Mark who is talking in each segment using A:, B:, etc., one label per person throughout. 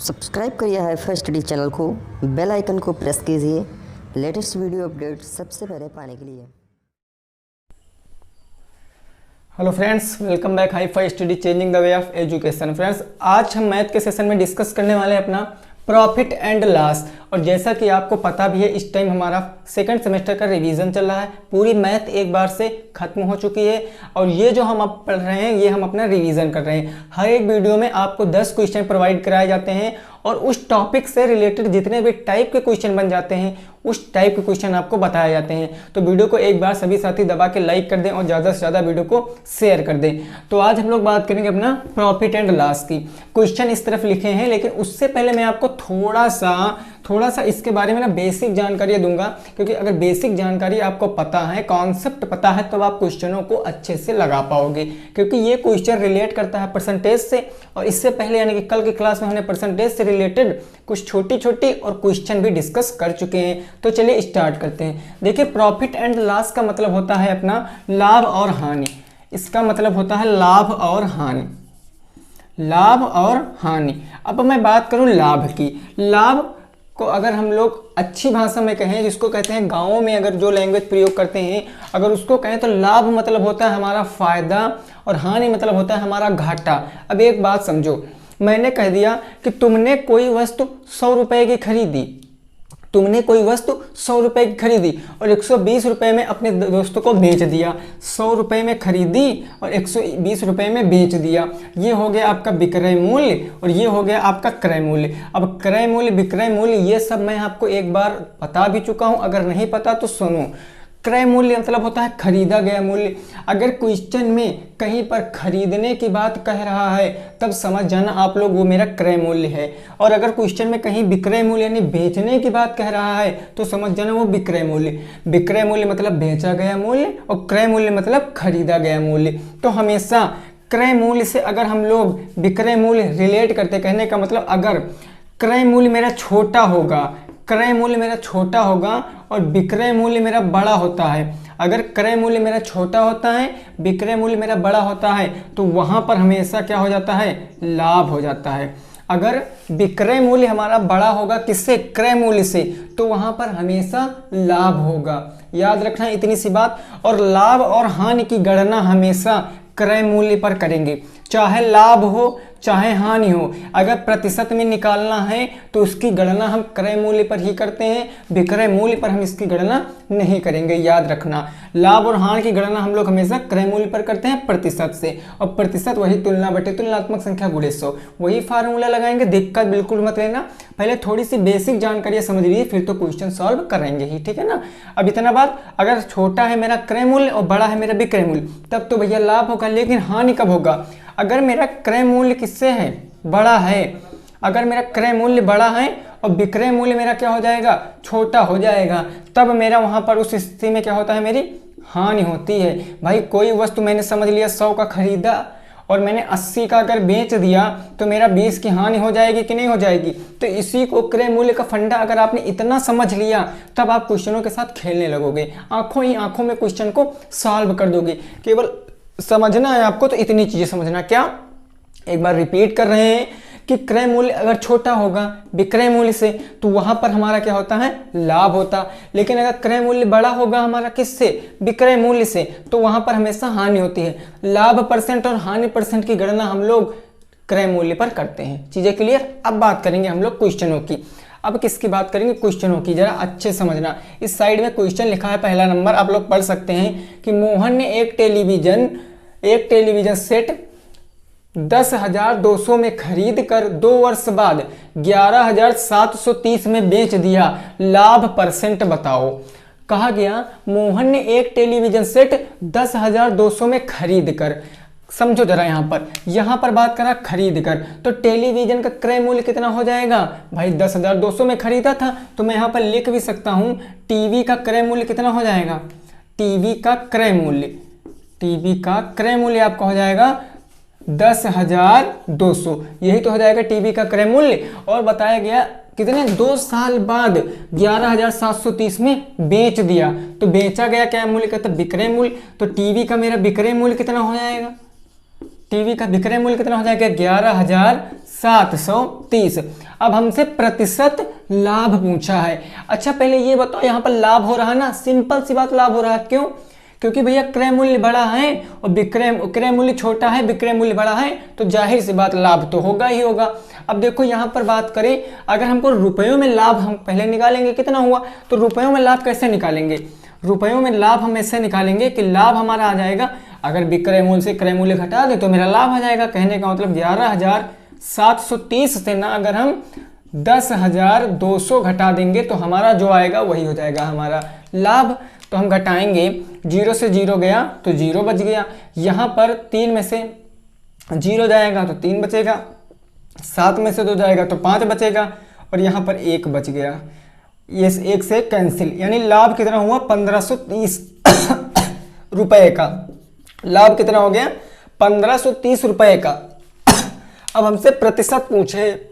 A: Subscribe करिए hi fi study channel को, bell icon को प्रेस कीजिए लेटेस्ट वीडियो अपडेट सबसे पहले पाने के लिए।
B: Hello friends, welcome back hi fi study changing the way of education. Friends, आज हम मैथ के सेशन में डिस्कस करने वाले हैं अपना प्रॉफिट एंड लॉस। और जैसा कि आपको पता भी है, इस टाइम हमारा सेकंड सेमेस्टर का रिवीजन चल रहा है। पूरी मैथ एक बार से खत्म हो चुकी है और ये जो हम अब पढ़ रहे हैं ये हम अपना रिवीजन कर रहे हैं। हर एक वीडियो में आपको 10 क्वेश्चन प्रोवाइड कराए जाते हैं और उस टॉपिक से रिलेटेड जितने भी टाइप के क्वेश्चन बन जाते हैं उस टाइप के क्वेश्चन आपको बताए जाते हैं। तो वीडियो को एक बार सभी साथी दबा के लाइक कर दें और ज़्यादा से ज़्यादा वीडियो को शेयर कर दें। तो आज हम लोग बात करेंगे अपना प्रॉफिट एंड लॉस की। क्वेश्चन इस तरफ लिखे हैं, लेकिन उससे पहले मैं आपको थोड़ा सा इसके बारे में ना बेसिक जानकारी दूंगा, क्योंकि अगर बेसिक जानकारी आपको पता है, कॉन्सेप्ट पता है, तो आप क्वेश्चनों को अच्छे से लगा पाओगे। क्योंकि ये क्वेश्चन रिलेट करता है परसेंटेज से, और इससे पहले यानी कि कल की क्लास में हमने परसेंटेज से रिलेटेड कुछ छोटी छोटी और क्वेश्चन भी डिस्कस कर चुके हैं। तो चलिए स्टार्ट करते हैं। देखिए, प्रॉफिट एंड लॉस का मतलब होता है अपना लाभ और हानि। इसका मतलब होता है लाभ और हानि, लाभ और हानि। अब मैं बात करूं लाभ की। लाभ को अगर हम लोग अच्छी भाषा में कहें, जिसको कहते हैं गाँवों में अगर जो लैंग्वेज प्रयोग करते हैं, अगर उसको कहें तो लाभ मतलब होता है हमारा फायदा और हानि मतलब होता है हमारा घाटा। अब एक बात समझो, मैंने कह दिया कि तुमने कोई वस्तु 100 रुपए की खरीदी, तुमने कोई वस्तु 100 रुपए की खरीदी और 120 रुपए में अपने दोस्तों को बेच दिया। 100 रुपए में खरीदी और 120 रुपए में बेच दिया। ये हो गया आपका विक्रय मूल्य और ये हो गया आपका क्रय मूल्य। अब क्रय मूल्य, विक्रय मूल्य, ये सब मैं आपको एक बार बता भी चुका हूं। अगर नहीं पता तो सुनो। क्रय मूल्य मतलब होता है खरीदा गया मूल्य। अगर क्वेश्चन में कहीं पर खरीदने की बात कह रहा है तब समझ जाना आप लोग वो मेरा क्रय मूल्य है, और अगर क्वेश्चन में कहीं विक्रय मूल्य यानी बेचने की बात कह रहा है तो समझ जाना वो विक्रय मूल्य। विक्रय मूल्य मतलब बेचा गया मूल्य और क्रय मूल्य मतलब खरीदा गया मूल्य। तो हमेशा क्रय मूल्य से अगर हम लोग विक्रय मूल्य रिलेट करते, कहने का मतलब अगर क्रय मूल्य मेरा छोटा होगा, क्रय मूल्य मेरा छोटा होगा और विक्रय मूल्य मेरा बड़ा होता है, अगर क्रय मूल्य मेरा छोटा होता है, विक्रय मूल्य मेरा बड़ा होता है, तो वहां पर हमेशा क्या हो जाता है, लाभ हो जाता है। अगर विक्रय मूल्य हमारा बड़ा होगा किससे, क्रय मूल्य से, तो वहां पर हमेशा लाभ होगा। याद रखना इतनी सी बात। और लाभ और हानि की गणना हमेशा क्रय मूल्य पर करेंगे, चाहे लाभ हो चाहे हानि हो। अगर प्रतिशत में निकालना है तो उसकी गणना हम क्रय मूल्य पर ही करते हैं, विक्रय मूल्य पर हम इसकी गणना नहीं करेंगे। याद रखना, लाभ और हानि की गणना हम लोग हमेशा क्रय मूल्य पर करते हैं प्रतिशत से, और प्रतिशत वही तुलना बटे तुलनात्मक संख्या गुणे 100, वही फार्मूला लगाएंगे। दिक्कत बिल्कुल मत लेना, पहले थोड़ी सी बेसिक जानकारी समझ लीजिए, फिर तो क्वेश्चन सॉल्व करेंगे ही, ठीक है ना। अब इतना बात, अगर छोटा है मेरा क्रय मूल्य और बड़ा है मेरा विक्रय मूल्य तब तो भैया लाभ होगा। लेकिन हानि कब होगा, अगर मेरा क्रय मूल्य किससे है, बड़ा है। अगर मेरा क्रय मूल्य बड़ा है और विक्रय मूल्य मेरा क्या हो जाएगा, छोटा हो जाएगा, तब मेरा वहां पर उस स्थिति में क्या होता है, मेरी हानि होती है। भाई कोई वस्तु मैंने समझ लिया 100 का खरीदा और मैंने 80 का अगर बेच दिया तो मेरा 20 की हानि हो जाएगी कि नहीं हो जाएगी। तो इसी को क्रय मूल्य का फंडा अगर आपने इतना समझ लिया तब आप क्वेश्चनों के साथ खेलने लगोगे, आंखों ही आंखों में क्वेश्चन को सॉल्व कर दोगे। केवल समझना है आपको, तो इतनी चीजें समझना। क्या, एक बार रिपीट कर रहे हैं कि क्रय मूल्य अगर छोटा होगा विक्रय मूल्य से तो वहां पर हमारा क्या होता है, लाभ होता। लेकिन अगर क्रय मूल्य बड़ा होगा हमारा किससे, विक्रय मूल्य से, तो वहां पर हमेशा हानि होती है। लाभ परसेंट और हानि परसेंट की गणना हम लोग क्रय मूल्य पर करते हैं। चीजें क्लियर। अब बात करेंगे हम लोग क्वेश्चनों की। अब किसकी बात करेंगे, क्वेश्चनों की। जरा अच्छे समझना, इस साइड में क्वेश्चन लिखा है, पहला नंबर आप लोग पढ़ सकते हैं कि मोहन ने एक टेलीविजन सेट 10,200 में खरीद कर 2 वर्ष बाद 11,730 में बेच दिया। लाभ परसेंट बताओ। कहा गया मोहन ने एक टेलीविजन सेट 10,200 में खरीद कर, समझो जरा, यहां पर बात करा खरीद कर, तो टेलीविजन का क्रय मूल्य कितना हो जाएगा भाई, 10,200 में खरीदा था, तो मैं यहां पर लिख भी सकता हूं टीवी का क्रय मूल्य कितना हो जाएगा, टीवी का क्रय मूल्य, टीवी का क्रय मूल्य आपका हो जाएगा 10,200, यही तो हो जाएगा टीवी का क्रय मूल्य। और बताया गया कितने, 2 साल बाद 11,730 में बेच दिया, तो बेचा गया क्या मूल्य कहता है, विक्रय मूल्य। तो टीवी का मेरा विक्रय मूल्य कितना हो जाएगा, टीवी का विक्रय मूल्य कितना हो जाएगा 11,730। अब हमसे प्रतिशत लाभ पूछा है। अच्छा पहले ये बताओ यहाँ पर लाभ हो रहा है ना, सिंपल सी बात लाभ हो रहा है। क्यों? क्योंकि भैया क्रय मूल्य बड़ा है और क्रय मूल्य छोटा है, विक्रय मूल्य बड़ा है, तो जाहिर सी बात लाभ तो होगा ही होगा। अब देखो यहाँ पर बात करें, अगर हमको रुपयों में लाभ हम पहले निकालेंगे कितना हुआ, तो रुपयों में लाभ कैसे निकालेंगे? रुपयों में लाभ हम ऐसे निकालेंगे कि लाभ हमारा आ जाएगा, अगर विक्रय मूल्य से क्रय मूल्य घटा दे तो मेरा लाभ आ जाएगा। कहने का मतलब 11,730 से ना अगर हम 10,200 घटा देंगे तो हमारा जो आएगा वही हो जाएगा हमारा लाभ। तो हम घटाएंगे, 0 से 0 गया तो 0 बच गया, यहाँ पर 3 में से 0 जाएगा तो 3 बचेगा, 7 में से 2 जाएगा तो 5 बचेगा और यहाँ पर 1 बच गया। ये 1 से कैंसिल, यानी लाभ कितना हुआ 1530 रुपए का। लाभ कितना हो गया 1530 रुपए का। अब हमसे प्रतिशत पूछे,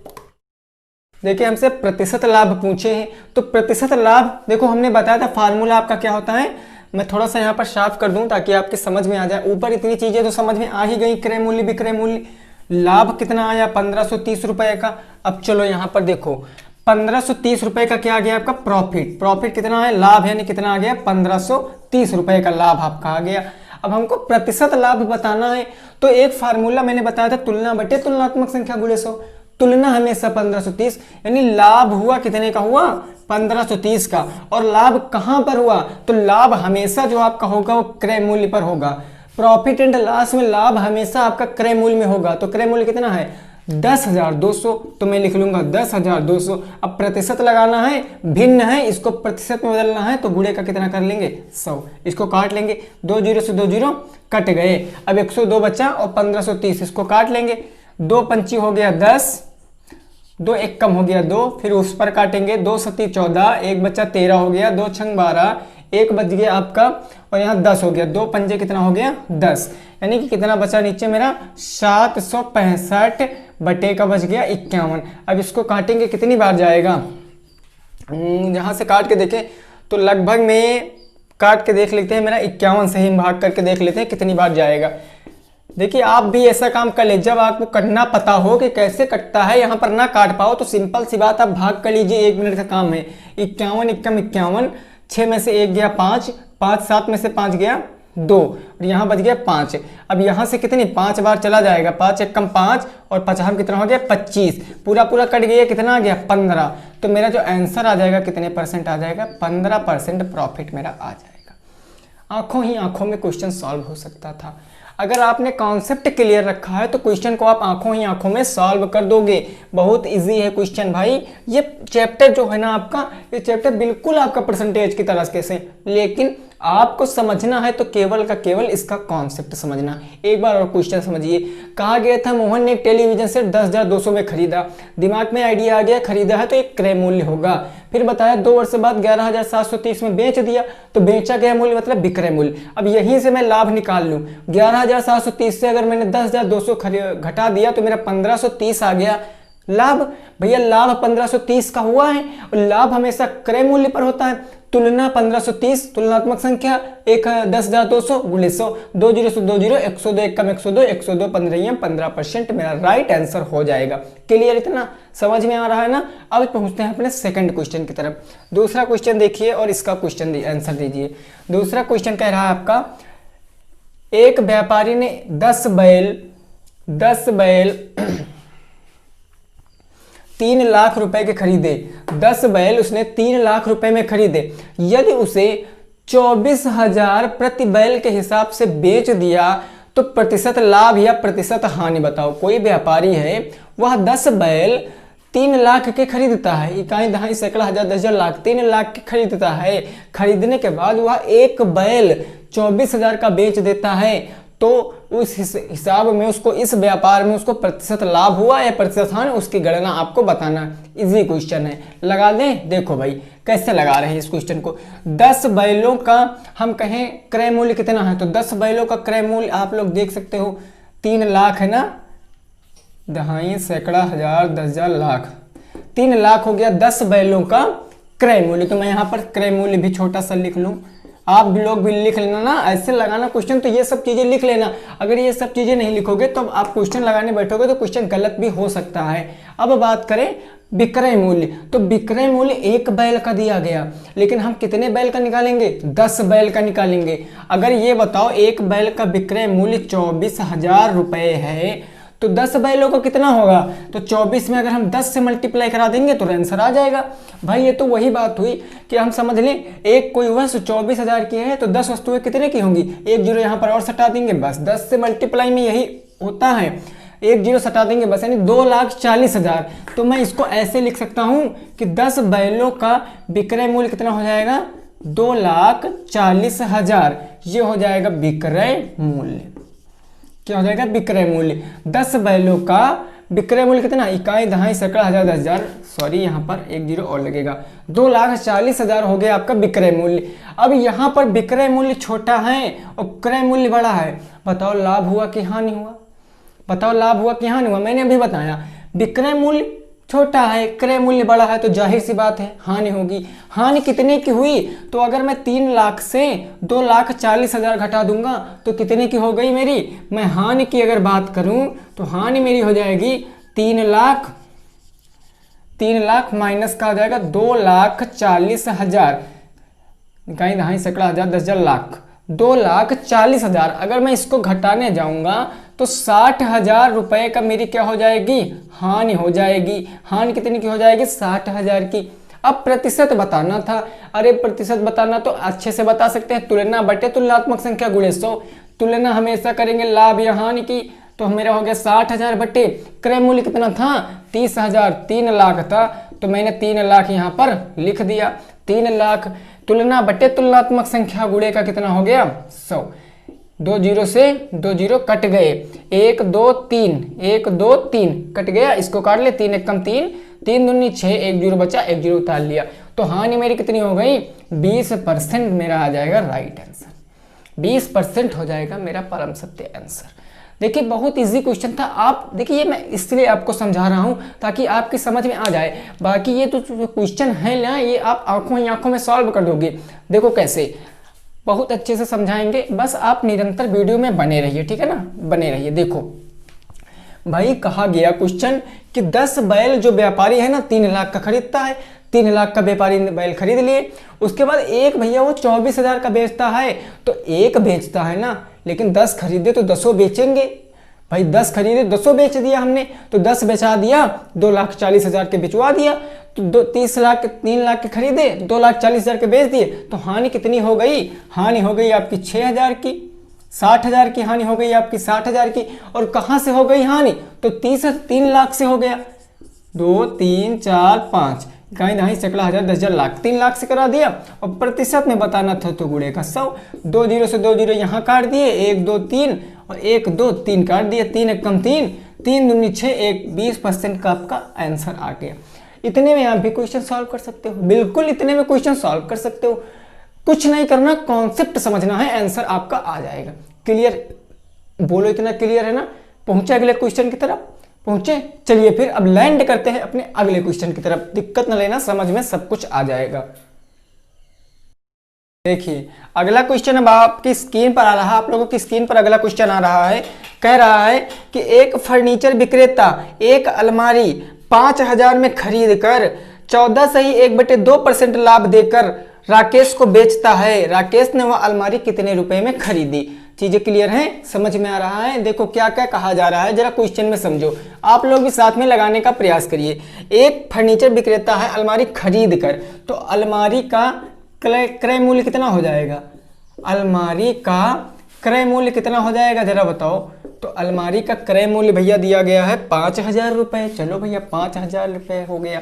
B: देखिए हमसे प्रतिशत लाभ पूछे हैं, तो प्रतिशत लाभ देखो हमने बताया था फार्मूला आपका क्या होता है। मैं थोड़ा सा यहाँ पर साफ कर दूं ताकि आपके समझ में आ जाए। ऊपर इतनी चीजें तो समझ में आ ही गई, क्रय मूल्य विक्रय मूल्य, लाभ कितना आया 1530 रुपए का। अब चलो यहाँ पर देखो 1530 रुपए का क्या आ गया आपका प्रॉफिट। प्रॉफिट कितना है, लाभ यानी कितना आ गया 1530 रुपए का लाभ आपका आ गया। अब हमको प्रतिशत लाभ बताना है, तो एक फार्मूला मैंने बताया था, तुलना बटे तुलनात्मक संख्या गुणे 100। तुलना हमेशा 1530, यानी लाभ हुआ कितने का हुआ 1530 का। और लाभ कहां पर हुआ, तो लाभ हमेशा जो आपका होगा वो क्रय मूल्य पर होगा। प्रॉफिट एंड लॉस में लाभ हमेशा आपका क्रय मूल्य में होगा। तो क्रय मूल्य कितना है 10,200, तो मैं लिख लूंगा 10,200। अब प्रतिशत लगाना है, भिन्न है, इसको प्रतिशत में बदलना है, तो गुणे का कितना कर लेंगे 100। इसको काट लेंगे, 2 0 से 2 0 कट गए। अब 102 बचा और 1530 इसको काट लेंगे, 2 पंची हो गया 10, 2 1 कम हो गया 2, फिर उस पर काटेंगे, 2 सती 14, 1 बच्चा 13 हो गया, 2 छंग 12, 1 बच गया आपका और यहाँ 10 हो गया, 2 पंजे कितना हो गया 10, यानी कि कितना बचा नीचे मेरा 765 बटे का बच गया 51। अब इसको काटेंगे कितनी बार जाएगा, यहाँ से काट के देखें तो लगभग में काट के देख लेते हैं, मेरा 51 से ही भाग करके देख लेते हैं कितनी बार जाएगा। देखिए आप भी ऐसा काम कर ले, जब आपको करना पता हो कि कैसे कटता है, यहाँ पर ना काट पाओ तो सिंपल सी बात आप भाग कर लीजिए, 1 मिनट का काम है। 51 51 51, 6 में से 1 गया 5, 5 7 में से 5 गया 2 और यहाँ बच गया 5। अब यहाँ से कितनी 5 बार चला जाएगा, 5 1 कम 5 और 50 कितना हो गया 25, पूरा पूरा कट गया, कितना आ गया 15। तो मेरा जो आंसर आ जाएगा कितने परसेंट आ जाएगा 15% प्रॉफिट मेरा आ जाएगा। आंखों ही आंखों में क्वेश्चन सॉल्व हो सकता था। अगर आपने कॉन्सेप्ट क्लियर रखा है तो क्वेश्चन को आप आंखों ही आंखों में सॉल्व कर दोगे। बहुत इजी है क्वेश्चन भाई। ये चैप्टर जो है ना आपका, ये चैप्टर बिल्कुल आपका परसेंटेज की तरह से, लेकिन आपको समझना है तो केवल का केवल इसका कॉन्सेप्ट समझना। एक बार और क्वेश्चन समझिए। कहा गया था मोहन ने एक टेलीविजन सेट 10,200 में खरीदा। दिमाग में आइडिया आ गया, खरीदा है तो एक क्रय मूल्य होगा। फिर बताया 2 वर्ष बाद 11,730 में बेच दिया, तो बेचा गया मूल्य मतलब विक्रय मूल्य। अब यहीं से मैं लाभ निकाल लूं, 11,730 से अगर मैंने 10,200 घटा दिया तो मेरा 1,530 आ गया लाभ। भैया लाभ 1530 का हुआ है और लाभ हमेशा क्रय मूल्य पर होता है। तुलना 1530, तुलनात्मक संख्या 10,200 गुणे 100, 2 0 से 2 0, 102 1 कम 102, 102 15 15% मेरा राइट आंसर हो जाएगा। क्लियर, इतना समझ में आ रहा है ना। अब पहुंचते हैं अपने सेकंड क्वेश्चन की तरफ। दूसरा क्वेश्चन देखिए और इसका क्वेश्चन आंसर दीजिए। दूसरा क्वेश्चन कह रहा है आपका, एक व्यापारी ने 10 बैल 3 लाख रुपए के खरीदे। 10 बैल उसने 3 लाख रुपए में खरीदे। यदि उसे 24,000 प्रति बैल के हिसाब से बेच दिया तो प्रतिशत लाभ या प्रतिशत हानि बताओ। कोई व्यापारी है, वह 10 बैल 3 लाख के खरीदता है, इकाई दहाई सैकड़ा हजार दर्जन लाख, 3 लाख के खरीदता है। खरीदने के बाद वह एक बैल 24,000 का बेच देता है, तो उस हिसाब में उसको, इस व्यापार में उसको प्रतिशत लाभ हुआ या प्रतिशत हानि, उसकी गणना आपको बताना। इजी क्वेश्चन है, लगा दें। देखो भाई कैसे लगा रहे हैं इस क्वेश्चन को। 10 बैलों का हम कहें क्रय मूल्य कितना है, तो 10 बैलों का क्रय मूल्य आप लोग देख सकते हो 3 लाख है ना, दहाई सैकड़ा हजार दर्जन लाख, 3 लाख हो गया 10 बैलों का क्रय मूल्य। तो मैं यहाँ पर क्रय मूल्य भी छोटा सा लिख लूँ, आप भी लोग भी लिख लेना ना, ऐसे लगाना क्वेश्चन, तो ये सब चीजें लिख लेना। अगर ये सब चीजें नहीं लिखोगे तो आप क्वेश्चन लगाने बैठोगे तो क्वेश्चन गलत भी हो सकता है। अब बात करें विक्रय मूल्य, तो विक्रय मूल्य 1 बैल का दिया गया, लेकिन हम कितने बैल का निकालेंगे? 10 बैल का निकालेंगे। अगर ये बताओ 1 बैल का विक्रय मूल्य 24,000 रुपए है, तो 10 बैलों का कितना होगा? तो 24 में अगर हम 10 से मल्टीप्लाई करा देंगे तो आंसर आ जाएगा। भाई ये तो वही बात हुई कि हम समझ लें एक कोई वस्तु 24,000 की है तो 10 वस्तुएं कितने की होंगी? एक जीरो यहाँ पर और सटा देंगे, बस 10 से मल्टीप्लाई में यही होता है, एक जीरो सटा देंगे बस, यानी 2,40,000। तो मैं इसको ऐसे लिख सकता हूं कि 10 बैलों का विक्रय मूल्य कितना हो जाएगा? 2,40,000। ये हो जाएगा विक्रय मूल्य। क्या हो जाएगा? विक्रय मूल्य। 10 बैलों का विक्रय मूल्य कितना? इकाई, दहाई, सैकड़ा, हजार, 10,000, सॉरी यहाँ पर एक जीरो और लगेगा, 2,40,000 हो गया आपका विक्रय मूल्य। अब यहाँ पर विक्रय मूल्य छोटा है और क्रय मूल्य बड़ा है, बताओ लाभ हुआ कि हानि हुआ? बताओ लाभ हुआ कि हानि हुआ? मैंने अभी बताया विक्रय मूल्य छोटा है, क्रय मूल्य बड़ा है, तो जाहिर सी बात है हानि होगी। हानि कितने की हुई? तो अगर मैं 3 लाख से 2,40,000 घटा दूंगा तो कितने की हो गई मेरी? मैं हानि की अगर बात करूं तो हानि मेरी हो जाएगी 3 लाख, 3 लाख माइनस का हो जाएगा 2,40,000, इकाई, दहाई, सैकड़ा, हजार, 10,000, लाख, 2,40,000। अगर मैं इसको घटाने जाऊंगा तो 60,000 रुपए का मेरी क्या हो जाएगी? हानि हो जाएगी। हानि कितनी की हो जाएगी? 60,000 की। अब प्रतिशत बताना था, अरे प्रतिशत बताना तो अच्छे से बता सकते हैं, तुलना बटे तुलनात्मक संख्या गुणे 100। तुलना हमेशा करेंगे लाभ या हानि की, तो मेरा हो गया 60,000 बटे क्रय मूल्य कितना था? 30,000, 3 लाख था, तो मैंने 3 लाख यहाँ पर लिख दिया। 3 लाख तुलना बटे तुलनात्मक संख्या गुणे का कितना हो गया? 100। 2 जीरो से 2 जीरो कट गए, 1 2 3, 1 2 3 कट गया, इसको काट ले, 3 एकम 3, 3 दूनी 6, 1 जीरो बचा, 1 जीरो उतार लिया। तो हानि मेरी कितनी हो गई? 20% मेरा आ जाएगा राइट आंसर। 20% हो जाएगा मेरा परम सत्य आंसर। देखिए बहुत इजी क्वेश्चन था। आप देखिए मैं इसलिए आपको समझा रहा हूं ताकि आपकी समझ में आ जाए। बाकी ये तो क्वेश्चन है ना, ये आप आंखों ही आंखों में सॉल्व कर दोगे। देखो कैसे, बहुत अच्छे से समझाएंगे, बस आप निरंतर वीडियो में बने रहिए, ठीक है ना, बने रहिए। देखो भाई कहा गया क्वेश्चन कि 10 बैल जो व्यापारी है ना 3 लाख का खरीदता है, 3 लाख का व्यापारी ने बैल खरीद लिए, उसके बाद एक भैया वो 24,000 का बेचता है, तो एक बेचता है ना, लेकिन 10 खरीदे तो 10 बेचेंगे। भाई 10 खरीदे 10 बेच दिया हमने, तो 10 बेचा दिया, 2,40,000 के बिचवा दिया, तो 3 लाख के खरीदे, 2,40,000 के बेच दिए, तो हानि कितनी हो गई? हानि हो गई आपकी 6,000 की, 60,000 की हानि हो गई आपकी, 60,000 की। और कहां से हो गई हानि? तो 3 लाख से हो गया, 2 3 4 5, इकाई, दहाई, सैकड़ा, हजार, 10,000, लाख, 3 लाख से करा दिया। और प्रतिशत में बताना था तो गुणे का 100, 2 जीरो से 2 जीरो यहाँ काट दिए, 1 2 3 और 1 2 3 काट दिए, 3 एकम 3, 3 दूनी 6, 1 20% का आपका आंसर आ गया। इतने में आप भी क्वेश्चन सॉल्व कर सकते हो, बिल्कुल इतने में क्वेश्चन सॉल्व कर सकते हो, कुछ नहीं करना, कॉन्सेप्ट समझना है, आंसर आपका आ जाएगा। क्लियर? बोलो इतना क्लियर है ना? पहुंचे अगले क्वेश्चन की तरफ? पहुंचे? चलिए फिर अब लैंड करते हैं अपने अगले क्वेश्चन की तरफ। दिक्कत न लेना, समझ में सब कुछ आ जाएगा। देखिए अगला क्वेश्चन अब आपकी स्क्रीन पर आ रहा है, आप लोगों की स्क्रीन पर अगला क्वेश्चन आ रहा है। कह रहा है कि एक फर्नीचर विक्रेता एक अलमारी 5,000 में खरीद कर 14 से ही 1/2% लाभ देकर राकेश को बेचता है। राकेश ने वह अलमारी कितने रुपए में खरीदी? चीजें क्लियर हैं? समझ में आ रहा है? देखो क्या क्या कहा जा रहा है, जरा क्वेश्चन में समझो, आप लोग भी साथ में लगाने का प्रयास करिए। एक फर्नीचर विक्रेता है अलमारी खरीद कर, तो अलमारी का क्रय मूल्य कितना हो जाएगा? अलमारी का क्रय मूल्य कितना हो जाएगा जरा बताओ? तो अलमारी का क्रय मूल्य भैया दिया गया है 5,000 रुपए। चलो भैया 5,000 रुपए हो गया।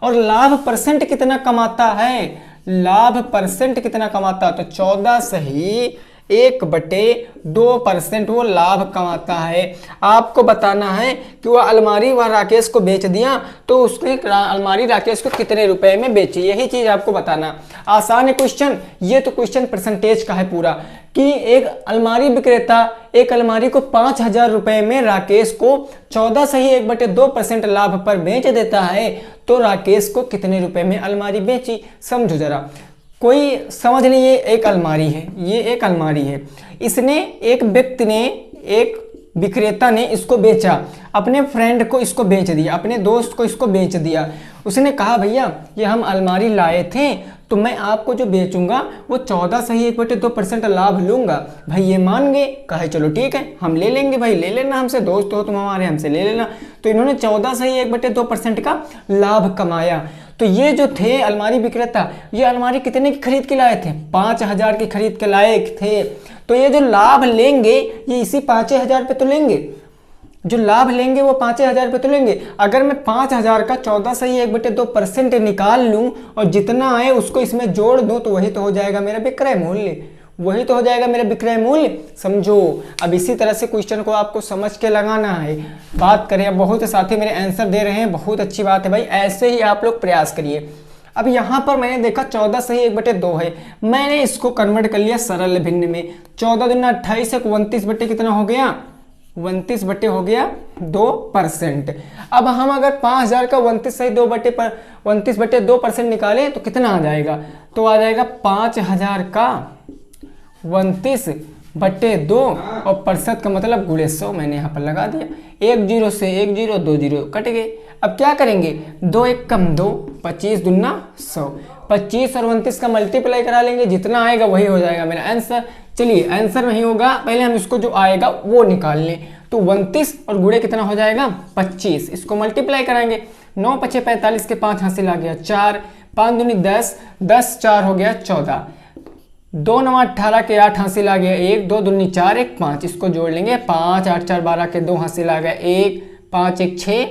B: और लाभ परसेंट कितना कमाता है? लाभ परसेंट कितना कमाता? तो 14 से ही 1/2% वो लाभ कमाता है। आपको बताना है कि वह अलमारी वह राकेश को बेच दिया, तो उसने अलमारी राकेश को कितने रुपए में बेची, यही चीज आपको बताना। आसान है क्वेश्चन, ये तो क्वेश्चन परसेंटेज का है पूरा, कि एक अलमारी विक्रेता एक अलमारी को 5,000 रुपए में राकेश को 14 से ही 1/2% लाभ पर बेच देता है, तो राकेश को कितने रुपए में अलमारी बेची? समझो जरा, कोई समझ लें ये एक अलमारी है, ये एक अलमारी है, इसने एक व्यक्ति ने, एक विक्रेता ने इसको बेचा, अपने फ्रेंड को इसको बेच दिया, अपने दोस्त को इसको बेच दिया। उसने कहा भैया ये हम अलमारी लाए थे तो मैं आपको जो बेचूंगा वो 14 सही 1/2% लाभ लूंगा। भाई ये मान गए, कहे चलो ठीक है हम ले लेंगे, भाई ले लेना, हमसे दोस्त हो तुम हमारे, हमसे ले लेना। तो इन्होंने 14 सही 1/2% का लाभ कमाया। तो ये जो थे अलमारी विक्रेता, ये अलमारी कितने की खरीद के लाए थे? 5000 की खरीद के लाए थे। तो ये जो लाभ लेंगे ये इसी 5000 पे तो लेंगे, जो लाभ लेंगे वो 5000 पे तो लेंगे। अगर मैं 5000 का 14 सही 1/2% निकाल लूं और जितना आए उसको इसमें जोड़ दूं तो वही तो हो जाएगा मेरा विक्रय मूल्य, वही तो हो जाएगा मेरा विक्रय मूल्य। समझो, अब इसी तरह से क्वेश्चन को आपको समझ के लगाना है। बात करें, अब बहुत साथी मेरे आंसर दे रहे हैं, बहुत अच्छी बात है भाई, ऐसे ही आप लोग प्रयास करिए। अब यहाँ पर मैंने देखा 14 सही 1/2 है, मैंने इसको कन्वर्ट कर लिया सरल भिन्न में। 14 दूना 28 है, 29 बटे कितना हो गया? 29 बटे हो गया 2%। अब हम अगर 5000 का 29 सही 29/2% निकालें तो कितना आ जाएगा? तो आ जाएगा 5000 का 29/2 और प्रतिशत का मतलब गुणे 100 मैंने यहाँ पर लगा दिया। 1 0 से 1 0, 2 0 कट गए। अब क्या करेंगे? 2 1 कम 2, 25 दूना 100, 25 और 29 का मल्टीप्लाई करा लेंगे, जितना आएगा वही हो जाएगा मेरा आंसर। चलिए आंसर नहीं होगा, पहले हम इसको जो आएगा वो निकाल लें। तो 29 और गुणे कितना हो जाएगा? 25, इसको मल्टीप्लाई कराएंगे। 9 5 45 के 5 हासिल आ गया 4, 5 दूनी 10, 10 4 हो गया 14, 2 9 18 के 8 हासिल आ गया 1, 2 दूनी 4 1 5, इसको जोड़ लेंगे 5 8 4 12 के 2 हासिल आ गया 1, 5 1 6,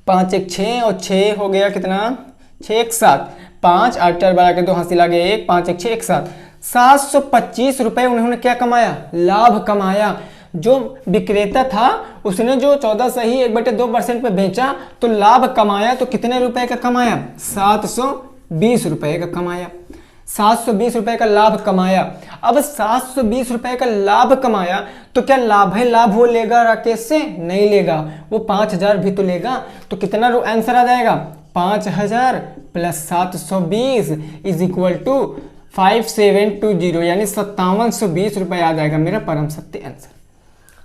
B: 5 1 6 और 6 हो गया कितना? 6 1 7, 5 8 4 12 के 2 हासिल आ गया 1, 5 1 6 1 7, 725 रुपए उन्होंने क्या कमाया? लाभ कमाया। जो विक्रेता था उसने जो 14 सही 1/2% पे बेचा तो लाभ कमाया। तो कितने रुपए का कमाया? 720 रुपए का कमाया, 720 रुपए का लाभ कमाया। अब 720 रुपए का लाभ कमाया तो क्या लाभ है, लाभ वो लेगा राकेश से? नहीं लेगा, वो 5000 भी तो लेगा। तो कितना आंसर आ जाएगा? 5000 प्लस 720 इज इक्वल टू 5720, यानी 5720 रुपए आ जाएगा मेरा परम सत्य आंसर।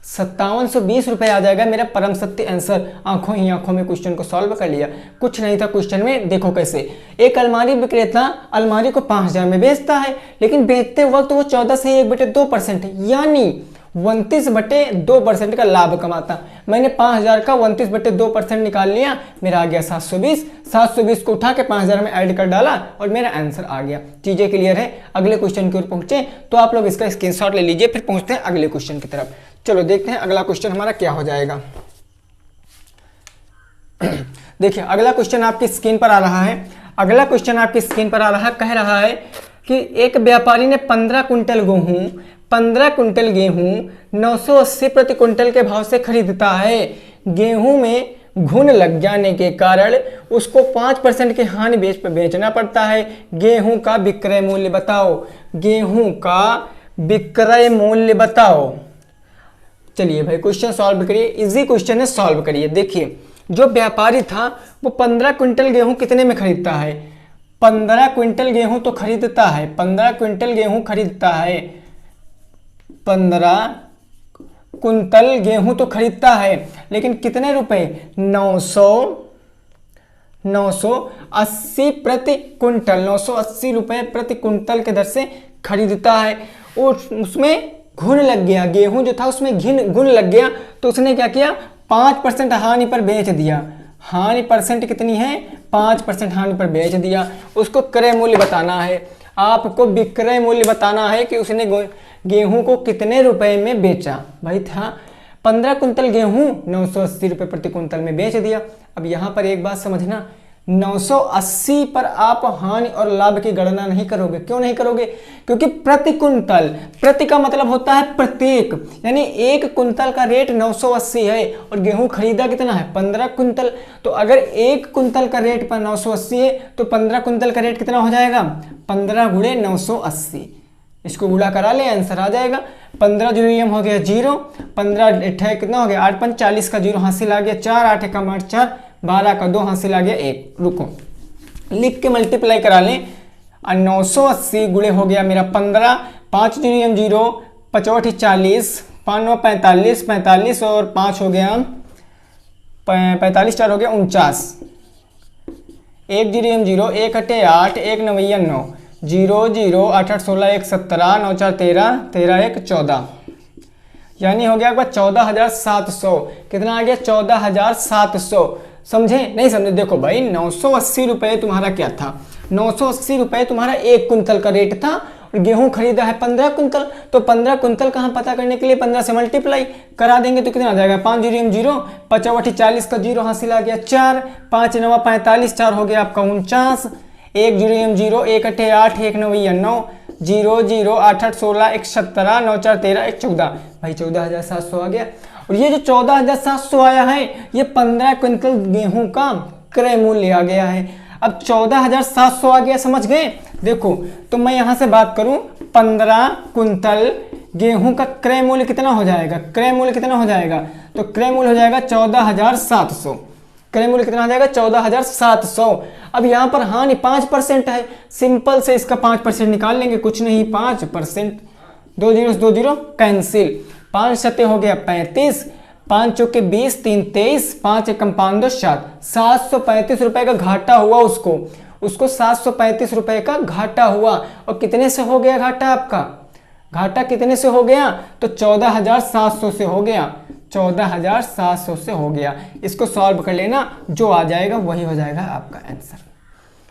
B: 5720 रुपए आ जाएगा मेरा परम सत्य आंसर। आंखों ही आंखों में क्वेश्चन को सॉल्व कर लिया, कुछ नहीं था क्वेश्चन में। देखो कैसे, एक अलमारी विक्रेता अलमारी को 5000 में बेचता है, लेकिन बेचते वक्त वो 14 से 1/2% यानी 29/2% का लाभ कमाता। मैंने 5000 का 29/2% निकाल लिया, मेरा आ गया 720। 720 को उठा के 5000 में ऐड कर डाला और मेरा आंसर आ गया। चीजें क्लियर है? अगले क्वेश्चन की ओर पहुंचे तो आप लोग इसका स्क्रीनशॉट ले लीजिए, फिर पहुंचते हैं अगले क्वेश्चन की तरफ। चलो देखते हैं अगला क्वेश्चन हमारा क्या हो जाएगा। देखिए अगला क्वेश्चन आपकी स्क्रीन पर आ रहा है। अगला क्वेश्चन आपकी स्क्रीन पर आ रहा है, कह रहा है कि एक व्यापारी ने 15 कुंटल गेहूं 980 प्रति कुंटल के भाव से खरीदता है। गेहूं में घुन लग जाने के कारण उसको 5% की हानि पे बेचना पड़ता है। गेहूं का विक्रय मूल्य बताओ, गेहूं का विक्रय मूल्य बताओ। चलिए भाई क्वेश्चन सॉल्व करिए, इजी क्वेश्चन है, सॉल्व करिए। देखिए जो व्यापारी था वो 15 क्विंटल गेहूं कितने में खरीदता है? 15 क्विंटल गेहूं तो खरीदता है, 15 क्विंटल गेहूं खरीदता है, 15 कुंतल गेहूं तो खरीदता है, लेकिन कितने रुपए? 980 प्रति कुंटल, 980 रुपए प्रति कुंटल के दर से खरीदता है। और उसमें घुन लग गया, गेहूं जो था उसमें घुन लग गया, तो उसने क्या किया? 5% हानि पर बेच दिया। हानि परसेंट कितनी है? 5% हानि पर बेच दिया। उसको क्रय मूल्य बताना है, आपको विक्रय मूल्य बताना है कि उसने गेहूं को कितने रुपए में बेचा। भाई था 15 कुंतल गेहूं 980 रुपए प्रति कुंतल में बेच दिया। अब यहां पर एक बात समझना, 980 पर आप हानि और लाभ की गणना नहीं करोगे। क्यों नहीं करोगे? क्योंकि प्रति कुंतल, प्रति का मतलब होता है प्रत्येक, यानी एक कुंतल का रेट 980 है और गेहूं खरीदा कितना है? 15 कुंतल। तो अगर एक कुंतल का रेट पर 980 है तो 15 कुंतल का रेट कितना हो जाएगा? 15 गुणे 980, इसको गुणा करा ले, आंसर आ जाएगा। 15 जीरो हो गया 0, 15 कितना हो गया? 8 5 40 का 0 हासिल आ गया 4, 8 1 8 4, 12 का 2 हासिल आ गया 1। रुको लिख के मल्टीप्लाई करा लें। और 980 गुणे हो गया मेरा 15, 5 जीरो 0, 5 40, 5 9 45, 45 और 5 हो गया 45, 4 हो गया 49, 1 जीरो 0, 1 8 8, 1 9 9, 0 0, 8 8 16, 1 17, 9 4 13, 13 1 14, यानी हो गया एक बार 14,700। कितना आ गया? 14,700। समझे नहीं समझे? देखो भाई 980 रुपये तुम्हारा क्या था? 980 रुपये तुम्हारा 1 कुंतल का रेट था और गेहूं खरीदा है 15 कुंतल। तो 15 कुंतल कहाँ पता करने के लिए 15 से मल्टीप्लाई करा देंगे तो कितना आ जाएगा? 5 जीरो 0, 5 40 का जीरो हासिल आ गया 4, 5 9 45, 4 हो गया आपका 49, 1 जीरो 0, 1 8 8, 1 9 9, 0 0, 8 8 16, 1 17, 9 4 13, 1 14, भाई 14,700 आ गया। और ये जो 14,700 आया है ये 15 क्विंटल गेहूं का क्रय मूल्य आ गया है। अब 14,700 आ गया, समझ गए? देखो तो मैं यहां से बात करूं 15 कुंतल गेहूं का क्रय मूल्य कितना हो जाएगा? क्रय मूल्य कितना हो जाएगा? तो क्रय मूल्य हो जाएगा 14,700। क्रय मूल्य कितना हो जाएगा? 14,700। अब यहाँ पर हानि 5% है, सिंपल से इसका 5% निकाल लेंगे, कुछ नहीं 5%, 2 जीरो 2 जीरो कैंसिल, 5 सत्ते हो गया 35, 5 चौके 20, 3 23, 5 एकम 5 2 7, 735 रुपए का घाटा हुआ उसको 735 रुपए का घाटा हुआ। और कितने से हो गया घाटा आपका? घाटा कितने से हो गया? तो 14,700 से हो गया, 14,700 से हो गया। इसको सॉल्व कर लेना, जो आ जाएगा वही हो जाएगा आपका आंसर।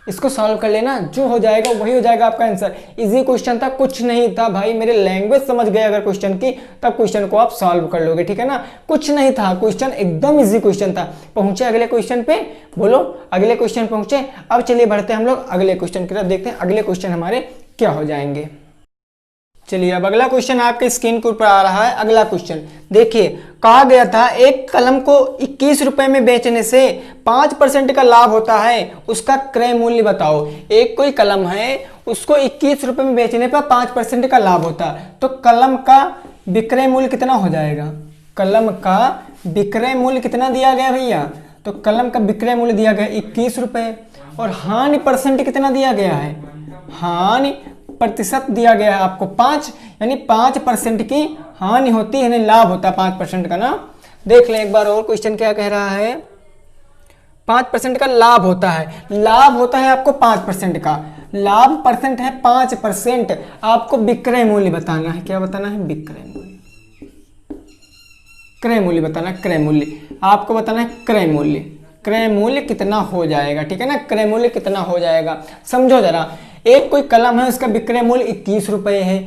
B: इसको सॉल्व कर लेना, जो हो जाएगा वही हो जाएगा आपका आंसर। इजी क्वेश्चन था, कुछ नहीं था भाई, मेरे लैंग्वेज समझ गए अगर क्वेश्चन की तब क्वेश्चन को आप सॉल्व कर लोगे, ठीक है ना? कुछ नहीं था, क्वेश्चन एकदम इजी क्वेश्चन था। पहुंचे अगले क्वेश्चन पे, बोलो अगले क्वेश्चन पहुंचे। अब चलिए बढ़ते हैं हम लोग अगले क्वेश्चन की तरफ, देखते हैं अगले क्वेश्चन हमारे क्या हो जाएंगे। चलिए अब अगला क्वेश्चन आपके स्क्रीन के ऊपर आ रहा है। अगला क्वेश्चन देखिए, कहा गया था एक कलम को 21 रुपए में बेचने से 5% का लाभ होता है, उसका क्रय मूल्य बताओ। एक कोई कलम है उसको 21 रुपए में बेचने पर 5% का लाभ होता है, तो कलम का विक्रय मूल्य कितना हो जाएगा? कलम का विक्रय मूल्य कितना दिया गया भैया? तो कलम का विक्रय मूल्य दिया गया 21 रुपए और हानि परसेंट कितना दिया गया है? हानि प्रतिशत दिया गया है आपको 5, यानी 5% की हानि होती है, यानी लाभ होता है 5% का ना। देख लें एक बार और क्वेश्चन क्या कह रहा है। 5% का लाभ होता है, लाभ होता है आपको 5% का, लाभ परसेंट है 5%। आपको विक्रय मूल्य बताना है, क्या बताना है? विक्रय मूल्य, क्रय मूल्य बताना है, क्रय मूल्य आपको बताना है, क्रय मूल्य, क्रय मूल्य कितना हो जाएगा, ठीक है ना? क्रय मूल्य कितना हो जाएगा समझो जरा। एक कोई कलम है उसका विक्रय मूल्य 21 रुपए है,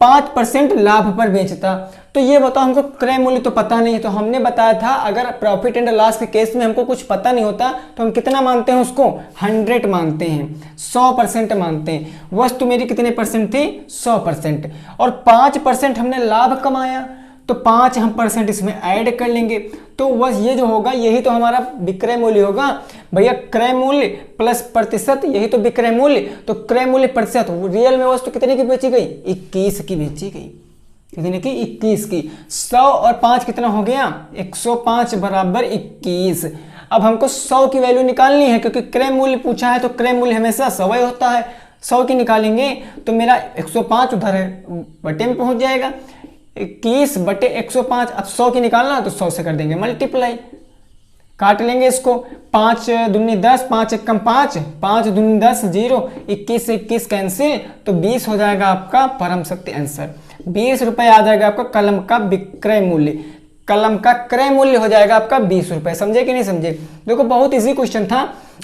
B: 5% लाभ पर बेचता, तो ये बताओ हमको क्रय मूल्य तो पता नहीं है। तो हमने बताया था अगर प्रॉफिट एंड लॉस के केस में हमको कुछ पता नहीं होता तो हम कितना मानते हैं उसको? 100 मानते हैं, 100% मानते हैं। वस्तु मेरी कितने परसेंट थी? 100%। और 5% हमने लाभ कमाया तो 5 हम परसेंट इसमें ऐड कर लेंगे, तो बस ये जो होगा यही तो हमारा विक्रय मूल्य होगा भैया। क्रय मूल्य प्लस प्रतिशत, यही तो विक्रय मूल्य। तो क्रय मूल्य प्रतिशत, रियल में वस्तु कितने की बेची गई? 21 की बेची गई। कितने की? 21 की। 100 और 5 कितना हो गया? 105 बराबर 21। अब हमको 100 की वैल्यू निकालनी है क्योंकि क्रय मूल्य पूछा है, तो क्रय मूल्य हमेशा 100 ही होता है। 100 की निकालेंगे तो मेरा 105 उधर है बटे में पहुंच जाएगा, 21 बटे 105। अब 100 की निकालना तो 100 से कर देंगे मल्टीप्लाई, काट लेंगे इसको, 5 दूनी 10, 5 एकम 5, 5 दूनी 10, 0, 21 से 21 कैंसिल, तो 20 हो जाएगा आपका परम सत्य आंसर। 20 रुपए आ जाएगा आपका कलम का विक्रय मूल्य, कलम का क्रय मूल्य हो जाएगा आपका 20 रुपए। समझे कि नहीं समझे? देखो बहुत इजी क्वेश्चन था,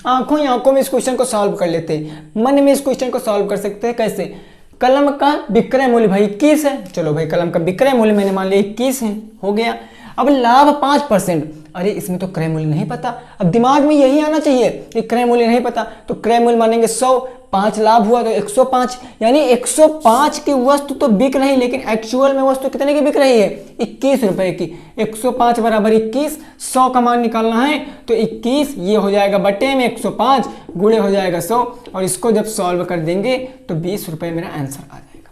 B: आंखों ही आंखों में इस क्वेश्चन को सॉल्व कर लेते हैं, मन में इस क्वेश्चन को सॉल्व कर सकते हैं। कैसे? कलम का विक्रय मूल्य भाई 21 है, चलो भाई कलम का विक्रय मूल्य मैंने मान लिया 21 है, हो गया। अब लाभ 5%, अरे इसमें तो क्रय मूल्य नहीं पता। अब दिमाग में यही आना चाहिए कि क्रय मूल्य नहीं पता, तो क्रय मूल्य मानेंगे 100, 5 लाभ हुआ तो 105, यानी 105 की वस्तु तो बिक रही, लेकिन एक्चुअल में वस्तु कितने की बिक रही है? 21 रुपए की। 105 बराबर 21, 100 का मान निकालना है तो 21 ये हो जाएगा बटे में 105 गुणे हो जाएगा 100, और इसको जब सॉल्व कर देंगे तो 20 रुपए मेरा आंसर आ जाएगा।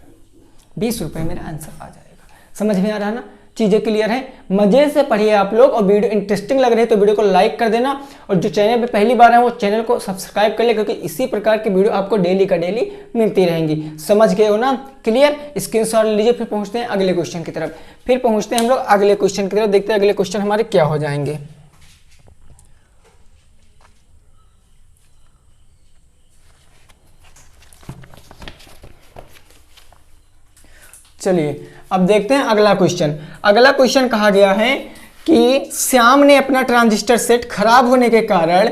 B: 20 रुपए मेरा आंसर आ जाएगा। समझ में आ रहा ना? चीज़ें क्लियर हैं? मज़े से पढ़िए आप लोग, और वीडियो इंटरेस्टिंग लग रही है तो वीडियो को लाइक कर देना, और जो चैनल पे पहली बार है वो चैनल को सब्सक्राइब कर ले, क्योंकि इसी प्रकार की वीडियो आपको डेली का डेली मिलती रहेंगी। समझ गए हो ना? क्लियर? स्क्रीनशॉट लीजिए। फिर पहुँचते हैं अगले क्वेश्चन की तरफ। हम लोग अगले क्वेश्चन की तरफ, देखते हैं अगले क्वेश्चन हमारे क्या हो जाएंगे। चलिए अब देखते हैं अगला क्वेश्चन। अगला क्वेश्चन कहा गया है कि श्याम ने अपना ट्रांजिस्टर सेट खराब होने के कारण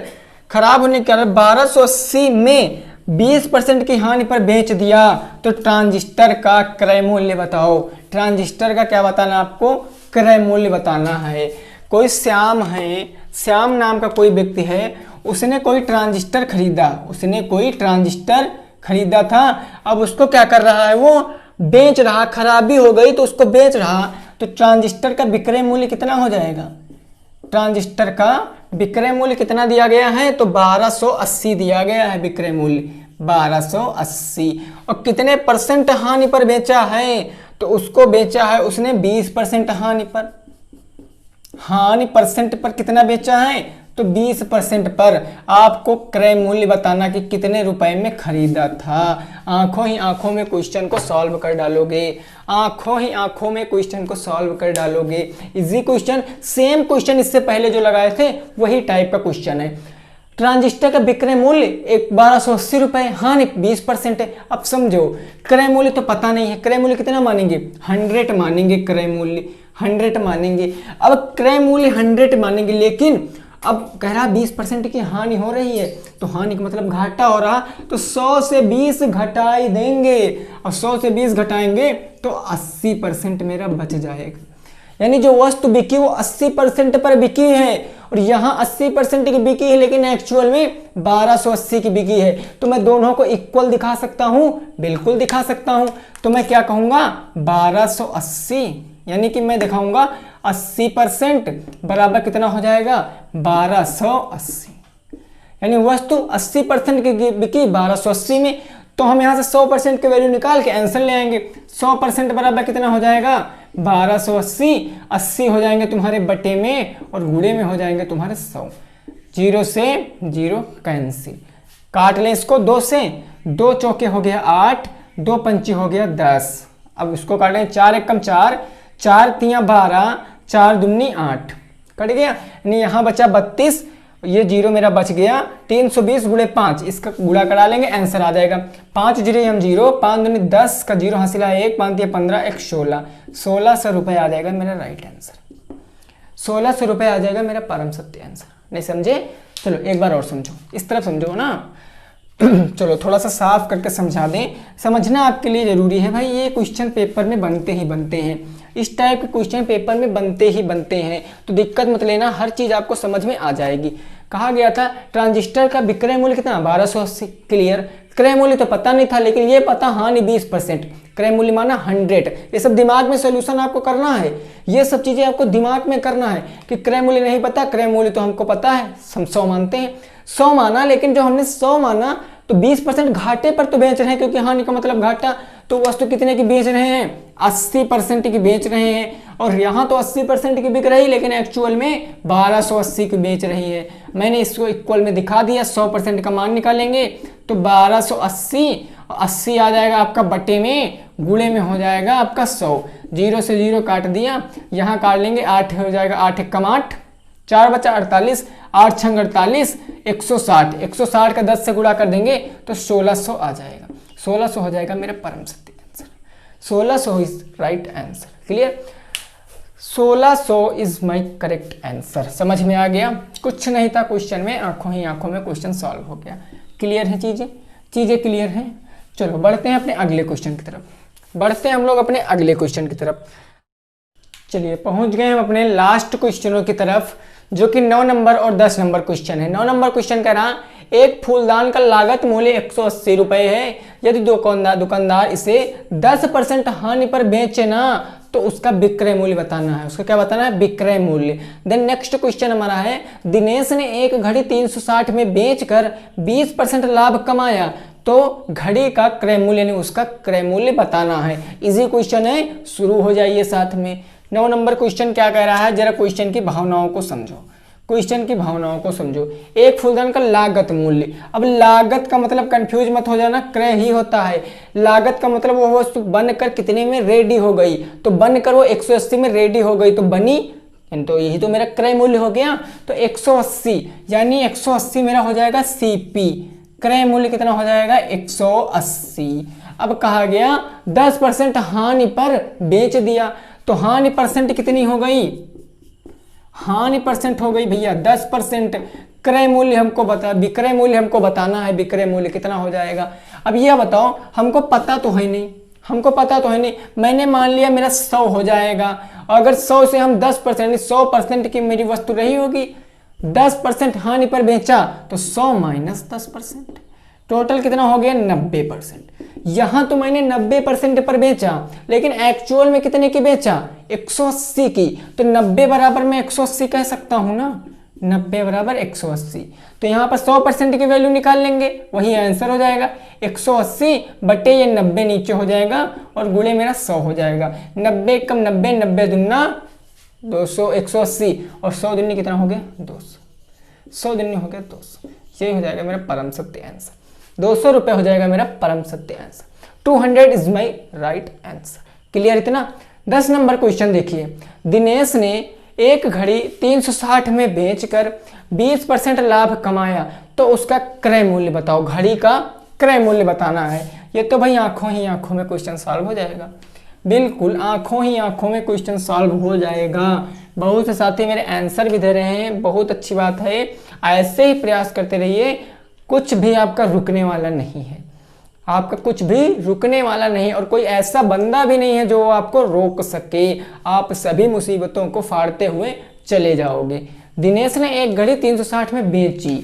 B: 1280 में 20% की हानि पर बेच दिया, तो ट्रांजिस्टर का क्रय मूल्य बताओ। ट्रांजिस्टर का क्या बताना आपको? क्रय मूल्य बताना है। कोई श्याम है, श्याम नाम का कोई व्यक्ति है, उसने कोई ट्रांजिस्टर खरीदा था। अब उसको क्या कर रहा है? वो बेच रहा, खराबी हो गई तो उसको बेच रहा, तो ट्रांजिस्टर का विक्रय मूल्य कितना हो जाएगा? ट्रांजिस्टर का विक्रय मूल्य कितना दिया गया है? तो 1280 दिया गया है विक्रय मूल्य, 1280। और कितने परसेंट हानि पर बेचा है? तो उसको बेचा है उसने 20% हानि पर। हानि परसेंट पर कितना बेचा है? तो 20% पर। आपको क्रय मूल्य बताना कि कितने रुपए में खरीदा था। आंखों ही आंखों में क्वेश्चन को सॉल्व कर डालोगे, इजी क्वेश्चन, सेम क्वेश्चन इससे पहले जो लगाए थे वही टाइप का क्वेश्चन है। ट्रांजिस्टर का विक्रय मूल्य 1280 रुपए, हानि 20% है। अब समझो, क्रय मूल्य तो पता नहीं है, क्रय मूल्य कितना मानेंगे? 100 मानेंगे, क्रय मूल्य 100 मानेंगे। अब क्रय मूल्य 100 मानेंगे, लेकिन अब कह रहा 20% की हानि हो रही है, तो हानि का मतलब घाटा हो रहा, तो 100 से 20 घटा ही देंगे। और 100 से 20 घटाएंगे तो 80% मेरा बच जाएगा। यानी जो वस्तु बिकी वो 80% पर बिकी है, और यहाँ 80% की बिकी है, लेकिन एक्चुअल में 1280 की बिकी है। तो मैं दोनों को इक्वल दिखा सकता हूँ? बिल्कुल दिखा सकता हूँ। तो मैं क्या कहूँगा? 1280, यानी कि मैं दिखाऊंगा 80% बराबर कितना हो जाएगा? 1280। यानी वस्तु 80% की बिकी 1280 में, तो हम यहाँ से 100% की वैल्यू निकाल के आंसर ले आएंगे। 100% बराबर कितना हो जाएगा? 1280। 80 हो जाएंगे तुम्हारे बटे में, और गुणे में हो जाएंगे तुम्हारे 100। 0 से 0 कैंसिल, काट लें इसको 2 से। 2 चौके हो गया 8, 2 पंची हो गया 10। अब इसको काट लें, 4 एक कम 4, 4 तियां 12, 4 दूनी 8, कट गया। यानी यहाँ बचा 32, ये 0 मेरा बच गया। 320 गुणे 5, इसका गुणा करा लेंगे, आंसर आ जाएगा। 5 जीरो हम 0, 5 दूनी 10 का 0 हासिल है 1, 5 15, 1 16, 1600 रुपये आ जाएगा मेरा राइट आंसर। 1600 रुपये आ जाएगा मेरा परम सत्य आंसर। नहीं समझे? चलो एक बार और समझो, इस तरफ समझो ना। चलो थोड़ा सा साफ करके समझा दें, समझना आपके लिए जरूरी है भाई। ये क्वेश्चन पेपर में बनते ही बनते हैं, इस टाइप के क्वेश्चन पेपर में बनते ही बनते हैं, तो दिक्कत मत लेना, हर चीज़ आपको समझ में आ जाएगी। कहा गया था ट्रांजिस्टर का विक्रय मूल्य कितना? 1280। क्लियर? क्रय मूल्य तो पता नहीं था, लेकिन ये पता हानि 20%, क्रय मूल्य माना 100। ये सब दिमाग में सोल्यूशन आपको करना है, ये सब चीज़ें आपको दिमाग में करना है कि क्रय मूल्य नहीं पता, क्रय मूल्य तो हमको पता है, हम 100 मानते हैं, 100 माना, लेकिन जो हमने 100 माना तो 20% घाटे पर तो बेच रहे हैं, क्योंकि हानि का मतलब घाटा। तो वस्तु कितने की बेच रहे हैं? 80% की बेच रहे हैं, और यहाँ तो 80% की बिक रही, लेकिन एक्चुअल में 1280 की बेच रही है। मैंने इसको इक्वल में दिखा दिया। 100% का मान निकालेंगे तो 1280, 80 आ जाएगा आपका बटे में, गुणे में हो जाएगा आपका 100। 0 से 0 काट दिया, यहाँ काट लेंगे 8 हो जाएगा, 8 एकम 8, 4 बचा 48, 8 छंग 48, 160, 160 का 10 से गुणा कर देंगे तो 1600 आ जाएगा। 1600 हो जाएगा मेरा परम सत्य answer. 1600 is right answer. Clear? 1600 is my correct answer. समझ में आ गया? कुछ नहीं था क्वेश्चन में, आंखों ही आंखों में क्वेश्चन सॉल्व हो गया। क्लियर है चीजें क्लियर हैं? चलो बढ़ते हैं अपने अगले क्वेश्चन की तरफ। बढ़ते हैं हम लोग अपने अगले क्वेश्चन की तरफ। चलिए पहुंच गए हम अपने लास्ट क्वेश्चनों की तरफ, जो कि 9 नंबर और 10 नंबर क्वेश्चन है। 9 नंबर क्वेश्चन कह रहा, एक फूलदान का लागत मूल्य 180 रुपये है, यदि दुकानदार इसे 10% हानि पर बेचे ना, तो उसका विक्रय मूल्य बताना है। उसका क्या बताना है? विक्रय मूल्य। देन नेक्स्ट क्वेश्चन हमारा है, दिनेश ने एक घड़ी 360 में बेचकर 20% लाभ कमाया, तो घड़ी का क्रय मूल्य यानी उसका क्रय मूल्य बताना है। इजी क्वेश्चन है, शुरू हो जाइए साथ में। 9 नंबर क्वेश्चन क्या कह रहा है, जरा क्वेश्चन की भावनाओं को समझो, क्वेश्चन की भावनाओं को समझो। एक फूलदान का लागत मूल्य, अब लागत का मतलब कंफ्यूज मत हो जाना, क्रय ही होता है। लागत का मतलब वो वस्तु बनकर कितने में रेडी हो गई, तो बनकर वो 180 में रेडी हो गई तो बनी, तो यही तो मेरा क्रय मूल्य हो गया। तो 180 यानी 180 मेरा हो जाएगा सीपी, क्रय मूल्य कितना हो जाएगा 180। अब कहा गया 10% हानि पर बेच दिया, तो हानि परसेंट कितनी हो गई, हानि परसेंट हो गई भैया 10%। क्रय मूल्य हमको बता, विक्रय मूल्य हमको बताना है, विक्रय मूल्य कितना हो जाएगा। अब यह बताओ, हमको पता तो है नहीं, हमको पता तो है नहीं, मैंने मान लिया मेरा 100 हो जाएगा। अगर 100 से हम 10% 100% की मेरी वस्तु रही होगी, 10% हानि पर बेचा तो 100 माइनस 10%, टोटल कितना हो गया 90%। यहां तो मैंने 90% पर बेचा, लेकिन एक्चुअल में कितने की बेचा 180 की, तो 90 बराबर मैं 180 कह सकता हूं ना, 90 बराबर 180। तो यहाँ पर 100% की वैल्यू निकाल लेंगे, वही आंसर हो जाएगा 180 बटे ये 90 नीचे हो जाएगा और गुणे मेरा 100 हो जाएगा। 90 कम 90, 90 दुना 200, 180 और 100 दुनी कितना हो गया 200, 100 दुनी हो गया 200। ये हो जाएगा मेरा परम सत्य आंसर, 200 रुपये हो जाएगा मेरा परम सत्य answer. 200 is my right answer. Clear इतना। 10 नंबर क्वेश्चन देखिए, दिनेश ने एक घड़ी 360 में बेचकर 20% लाभ कमाया, तो उसका क्रय मूल्य बताओ। घड़ी का क्रय मूल्य बताना है। ये तो भाई आंखों ही आंखों में क्वेश्चन सॉल्व हो जाएगा, बिल्कुल आंखों ही आंखों में क्वेश्चन सॉल्व हो जाएगा। बहुत से साथी मेरे आंसर भी दे रहे हैं, बहुत अच्छी बात है। ऐसे ही प्रयास करते रहिए, कुछ भी आपका रुकने वाला नहीं है, आपका कुछ भी रुकने वाला नहीं, और कोई ऐसा बंदा भी नहीं है जो आपको रोक सके। आप सभी मुसीबतों को फाड़ते हुए चले जाओगे। दिनेश ने एक घड़ी 360 में बेची,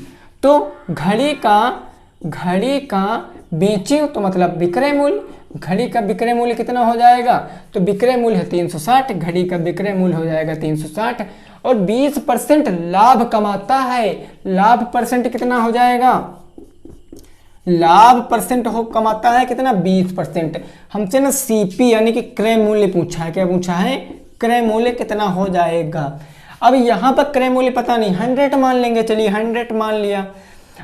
B: तो घड़ी का बेची तो मतलब विक्रय मूल्य, घड़ी का विक्रय मूल्य कितना हो जाएगा, तो विक्रय मूल्य है 360, घड़ी का विक्रय मूल्य हो जाएगा 360, और 20% लाभ कमाता है। लाभ परसेंट कितना हो जाएगा, लाभ परसेंट हो कमाता है कितना 20%। हमसे ना सीपी यानी कि क्रय मूल्य पूछा है, क्या पूछा है, क्रय मूल्य कितना हो जाएगा। अब यहाँ पर क्रय मूल्य पता नहीं, 100 मान लेंगे, चलिए 100 मान लिया।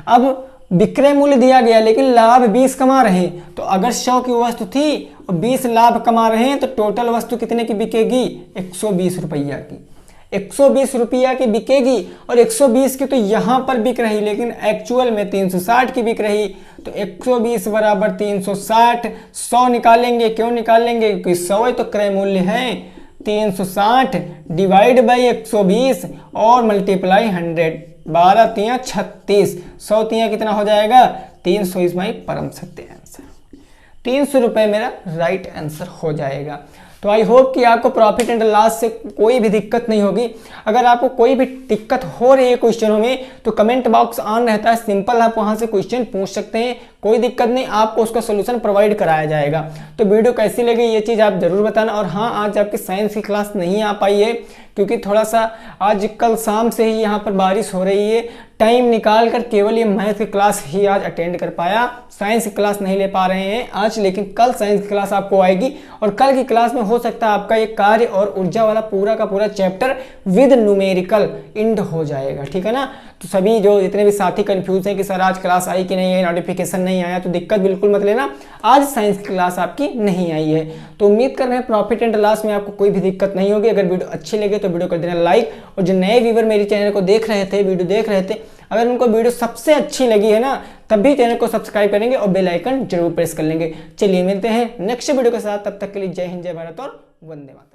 B: अब विक्रय मूल्य दिया गया लेकिन लाभ 20 कमा रहे, तो अगर 100 की वस्तु थी और 20 लाभ कमा रहे हैं, तो टोटल वस्तु कितने की बिकेगी 120 रुपया की, 120 रुपया की बिकेगी। और 120 की तो यहाँ पर बिक रही, लेकिन एक्चुअल में 360 की बिक रही। तो 120 बराबर 360, 100 निकालेंगे, क्यों निकालेंगे, क्योंकि 100 तो क्रय मूल्य है। 360 डिवाइड बाई 120 और मल्टीप्लाई 100, 12 तिया 36, 100 तिया कितना हो जाएगा 300 इज माई परम सत्य आंसर। 300 रुपये मेरा राइट आंसर हो जाएगा। तो आई होप कि आपको प्रॉफिट एंड लॉस से कोई भी दिक्कत नहीं होगी। अगर आपको कोई भी दिक्कत हो रही है क्वेश्चनों में, तो कमेंट बॉक्स ऑन रहता है, सिंपल आप वहां से क्वेश्चन पूछ सकते हैं, कोई दिक्कत नहीं, आपको उसका सोल्यूशन प्रोवाइड कराया जाएगा। तो वीडियो कैसी लगी ये चीज़ आप जरूर बताना। और हाँ, आज आपकी साइंस की क्लास नहीं आ पाई है क्योंकि थोड़ा सा आज कल शाम से ही यहाँ पर बारिश हो रही है, टाइम निकाल कर केवल ये मैथ की क्लास ही आज अटेंड कर पाया, साइंस की क्लास नहीं ले पा रहे हैं आज, लेकिन कल साइंस की क्लास आपको आएगी। और कल की क्लास में हो सकता है आपका ये कार्य और ऊर्जा वाला पूरा का पूरा चैप्टर विद न्यूमेरिकल इंड हो जाएगा, ठीक है ना। तो सभी जो जितने भी साथी कंफ्यूज हैं कि सर आज क्लास आई कि नहीं है, नोटिफिकेशन नहीं आया, तो दिक्कत बिल्कुल मत लेना, आज साइंस की क्लास आपकी नहीं आई है। तो उम्मीद कर रहे हैं प्रॉफिट एंड लॉस में आपको कोई भी दिक्कत नहीं होगी। अगर वीडियो अच्छी लगे तो वीडियो कर देना लाइक, और जो नए व्यूवर मेरे चैनल को देख रहे थे, वीडियो देख रहे थे, अगर उनको वीडियो सबसे अच्छी लगी है ना, तब भी चैनल को सब्सक्राइब करेंगे और बेल आइकन जरूर प्रेस कर लेंगे। चलिए मिलते हैं नेक्स्ट वीडियो के साथ, तब तक के लिए जय हिंद, जय भारत और वंदे मातरम।